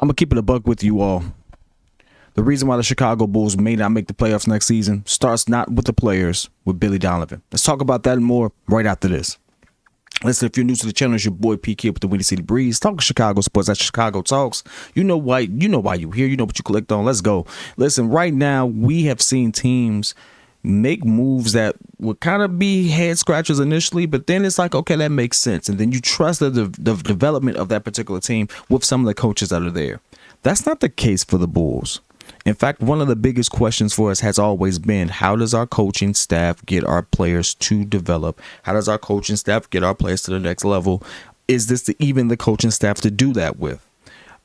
I'm going to keep it a buck with you all. The reason why the Chicago Bulls may not make the playoffs next season starts not with the players, with Billy Donovan. Let's talk about that and more right after this. Listen, if you're new to the channel, it's your boy PK with the Windy City Breeze. Talking Chicago sports at Chicago Talks. You know why you're here. You know what you clicked on. Let's go. Listen, right now we have seen teams make moves that would kind of be head scratchers initially, but then it's like, okay, that makes sense. And then you trust the development of that particular team with some of the coaches that are there. That's not the case for the Bulls. In fact, one of the biggest questions for us has always been, how does our coaching staff get our players to develop? How does our coaching staff get our players to the next level? Is this even the coaching staff to do that with?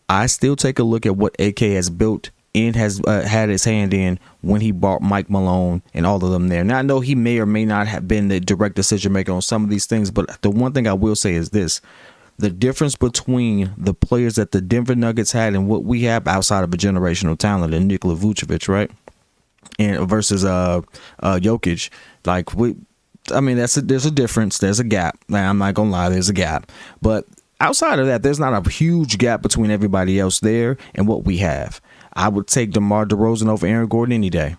I still take a look at what AK has built and has had his hand in when he bought Mike Malone and all of them there. Now, I know he may or may not have been the direct decision maker on some of these things, but the one thing I will say is this. The difference between the players that the Denver Nuggets had and what we have outside of a generational talent and Nikola Vucevic, right? And versus Jokic, there's a difference. There's a gap. Now, I'm not gonna lie, there's a gap. But outside of that, there's not a huge gap between everybody else there and what we have. I would take DeMar DeRozan over Aaron Gordon any day.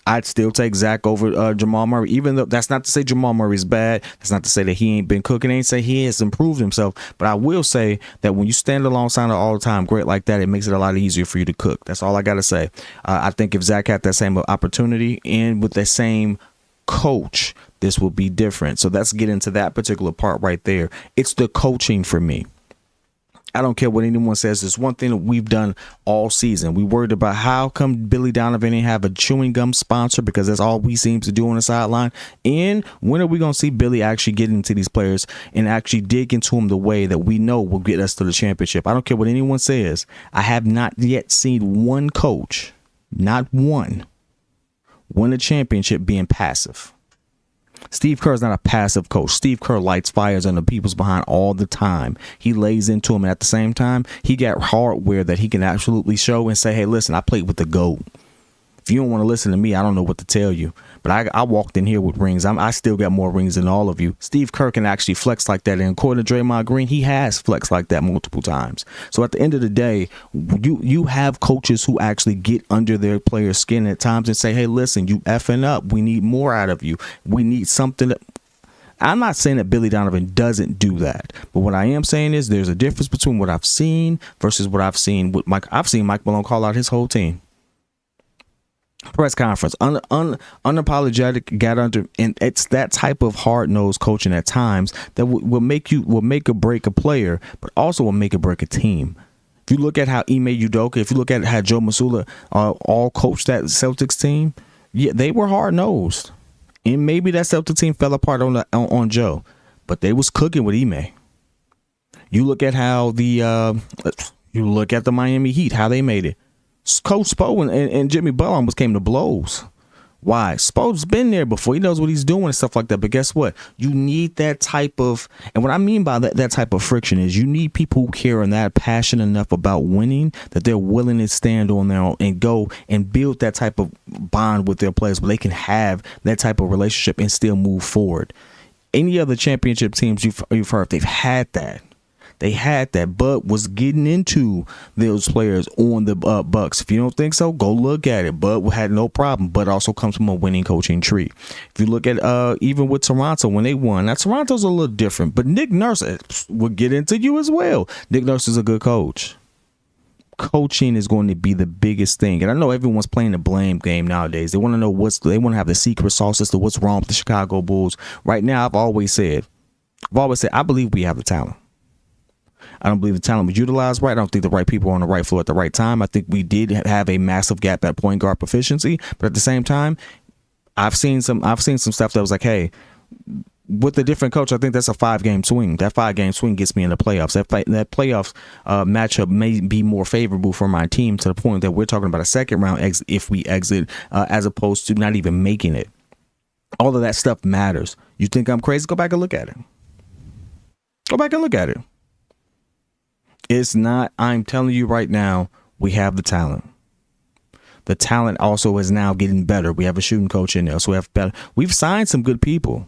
I'd still take Zach over Jamal Murray, even though that's not to say Jamal Murray is bad. That's not to say that he ain't been cooking. I ain't say he has improved himself. But I will say that when you stand alongside an all-time great like that, it makes it a lot easier for you to cook. That's all I got to say. I think if Zach had that same opportunity and with the same coach, this would be different. So let's get into that particular part right there. It's the coaching for me. I don't care what anyone says. There's one thing that we've done all season. We worried about how come Billy Donovan didn't have a chewing gum sponsor, because that's all we seem to do on the sideline. And when are we going to see Billy actually get into these players and actually dig into them the way that we know will get us to the championship? I don't care what anyone says. I have not yet seen one coach, not one, win a championship being passive. Steve Kerr is not a passive coach. Steve Kerr lights fires under people's behind all the time. He lays into them, and at the same time, he got hardware that he can absolutely show and say, hey, listen, I played with the GOAT. If you don't want to listen to me, I don't know what to tell you. But I walked in here with rings. I still got more rings than all of you. Steve Kerr can actually flex like that. And according to Draymond Green, he has flexed like that multiple times. So at the end of the day, you have coaches who actually get under their players' skin at times and say, hey, listen, you effing up. We need more out of you. We need something that. I'm not saying that Billy Donovan doesn't do that, but what I am saying is there's a difference between what I've seen versus what I've seen with Mike. I've seen Mike Malone call out his whole team. Press conference, unapologetic, got under, and it's that type of hard-nosed coaching at times that will make or break a player, but also will make or break a team. If you look at how Ime Udoka, if you look at how Joe Mazzulla all coached that Celtics team, yeah, they were hard-nosed, and maybe that Celtics team fell apart on Joe, but they was cooking with Ime. You look at how the Miami Heat, how they made it. Coach Spo and Jimmy Butler almost came to blows. Why? Spo's been there before. He knows what he's doing and stuff like that. But guess what? You need that type of, and what I mean by that type of friction is you need people who care and that passionate enough about winning that they're willing to stand on their own and go and build that type of bond with their players where they can have that type of relationship and still move forward. Any other championship teams you've heard, they've had that. They had that, but was getting into those players on the Bucks. If you don't think so, go look at it. But had no problem, but also comes from a winning coaching tree. If you look at even with Toronto when they won, now Toronto's a little different, but Nick Nurse will get into you as well. Nick Nurse is a good coach. Coaching is going to be the biggest thing, and I know everyone's playing the blame game nowadays. They want to know they want to have the secret sauce as to what's wrong with the Chicago Bulls. Right now, I've always said, I believe we have the talent. I don't believe the talent was utilized right. I don't think the right people were on the right floor at the right time. I think we did have a massive gap at point guard proficiency, but at the same time, I've seen some stuff that was like, hey, with a different coach, I think that's a 5-game swing. That 5-game swing gets me in the playoffs. That playoffs matchup may be more favorable for my team to the point that we're talking about a second round exit if we exit, as opposed to not even making it. All of that stuff matters. You think I'm crazy? Go back and look at it. Go back and look at it. It's not, I'm telling you right now, we have the talent. The talent also is now getting better. We have a shooting coach in there, so we have better. We've signed some good people.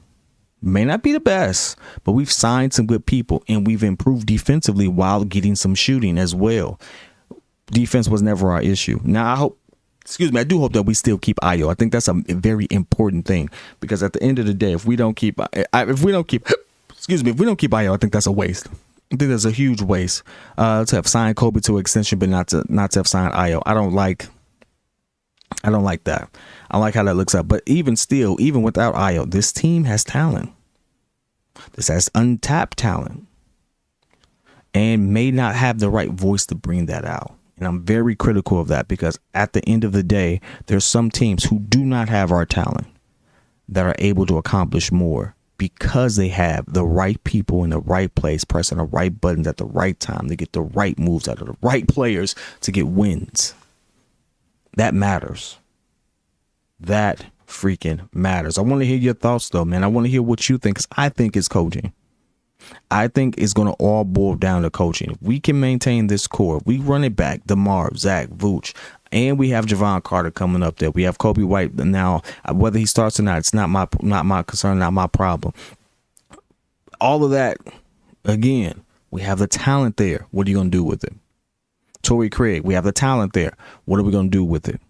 May not be the best, but we've signed some good people, and we've improved defensively while getting some shooting as well. Defense was never our issue. Now I do hope that we still keep Ayo. I think that's a very important thing, because at the end of the day, if we don't keep Ayo, I think that's a waste. I think that's a huge waste. To have signed Kobe to an extension, but not to have signed Ayo. I don't like that. I like how that looks up. But even without Ayo, this team has talent. This has untapped talent, and may not have the right voice to bring that out. And I'm very critical of that, because at the end of the day, there's some teams who do not have our talent that are able to accomplish more because they have the right people in the right place, pressing the right buttons at the right time to get the right moves out of the right players to get wins. That matters. That freaking matters. I want to hear your thoughts, though, man. I want to hear what you think, because I think it's coaching. I think it's going to all boil down to coaching. If we can maintain this core, we run it back, DeMar, Zach, Vooch, and we have Javon Carter coming up there. We have Kobe White now. Whether he starts or not, it's not my concern, not my problem. All of that, again, we have the talent there. What are you going to do with it? Torrey Craig, we have the talent there. What are we going to do with it?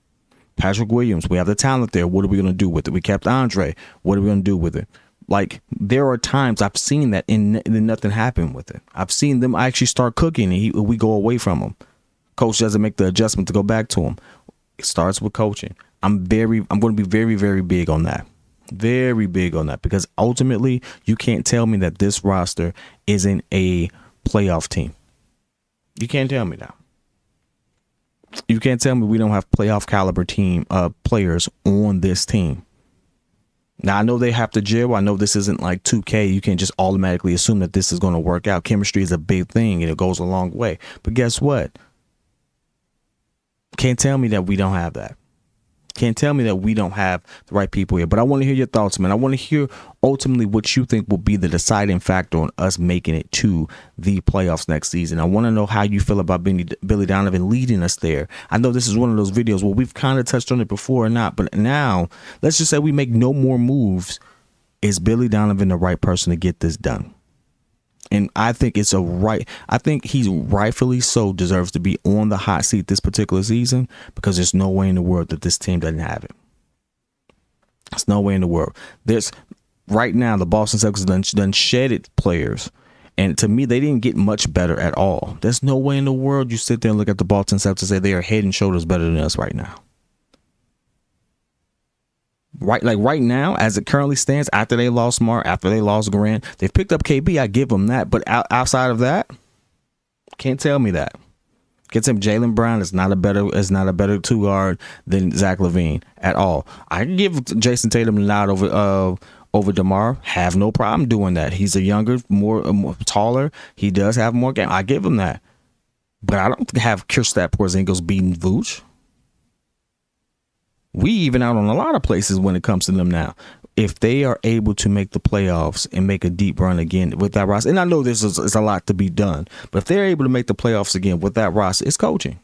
Patrick Williams, we have the talent there. What are we going to do with it? We kept Andre. What are we going to do with it? Like, there are times I've seen that and nothing happened with it. I've seen them actually start cooking and we go away from them. Coach doesn't make the adjustment to go back to him. It starts with coaching. I'm going to be very, very big on that. Very big on that, because ultimately you can't tell me that this roster isn't a playoff team. You can't tell me that. You can't tell me we don't have playoff caliber players on this team. Now, I know they have to gel. I know this isn't like 2K. You can't just automatically assume that this is going to work out. Chemistry is a big thing, and it goes a long way. But guess what? Can't tell me that we don't have that. Can't tell me that we don't have the right people here. But I want to hear your thoughts, man. I want to hear ultimately what you think will be the deciding factor on us making it to the playoffs next season. I want to know how you feel about Billy Donovan leading us there. I know this is one of those videos where we've kind of touched on it before or not, but now let's just say we make no more moves. Is Billy Donovan the right person to get this done? And I think I think he's rightfully so deserves to be on the hot seat this particular season, because there's no way in the world that this team doesn't have it. There's no way in the world. There's right now the Boston Celtics done shedded players, and to me they didn't get much better at all. There's no way in the world you sit there and look at the Boston Celtics and say they are head and shoulders better than us right now. Right now, as it currently stands, after they lost Mark, after they lost Grant, they've picked up KB. I give them that, but outside of that, can't tell me that. Can't tell me Jaylen Brown is not a better two guard than Zach LaVine at all. I can give Jason Tatum the nod over DeMar. Have no problem doing that. He's a younger, more taller. He does have more game. I give him that, but I don't have Kristaps Porzingis beating Vooch. We even out on a lot of places when it comes to them now. If they are able to make the playoffs and make a deep run again with that roster, and I know this is a lot to be done, but if they're able to make the playoffs again with that roster, it's coaching.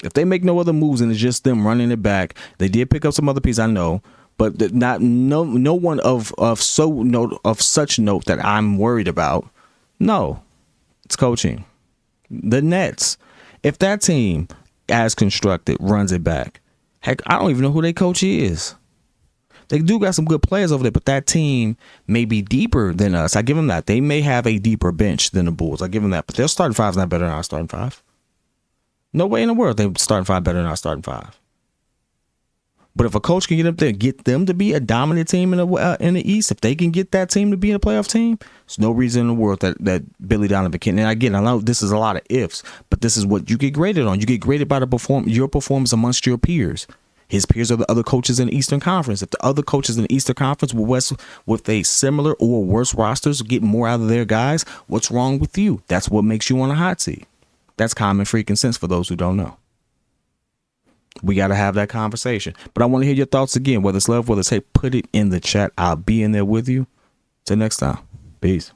If they make no other moves and it's just them running it back, they did pick up some other pieces, I know, but no one of such note that I'm worried about. No, it's coaching. The Nets, if that team as constructed runs it back, heck, I don't even know who their coach is. They do got some good players over there, but that team may be deeper than us. I give them that. They may have a deeper bench than the Bulls. I give them that. But their starting five is not better than our starting five. No way in the world they're starting five better than our starting five. But if a coach can get up there, get them to be a dominant team in the East, if they can get that team to be a playoff team, there's no reason in the world that Billy Donovan can. And again, I know this is a lot of ifs, but this is what you get graded on. You get graded by your performance amongst your peers. His peers are the other coaches in the Eastern Conference. If the other coaches in the Eastern Conference with a similar or worse rosters get more out of their guys, what's wrong with you? That's what makes you on a hot seat. That's common freaking sense for those who don't know. We got to have that conversation. But I want to hear your thoughts again, whether it's love, whether it's hate, put it in the chat. I'll be in there with you. Till next time. Peace.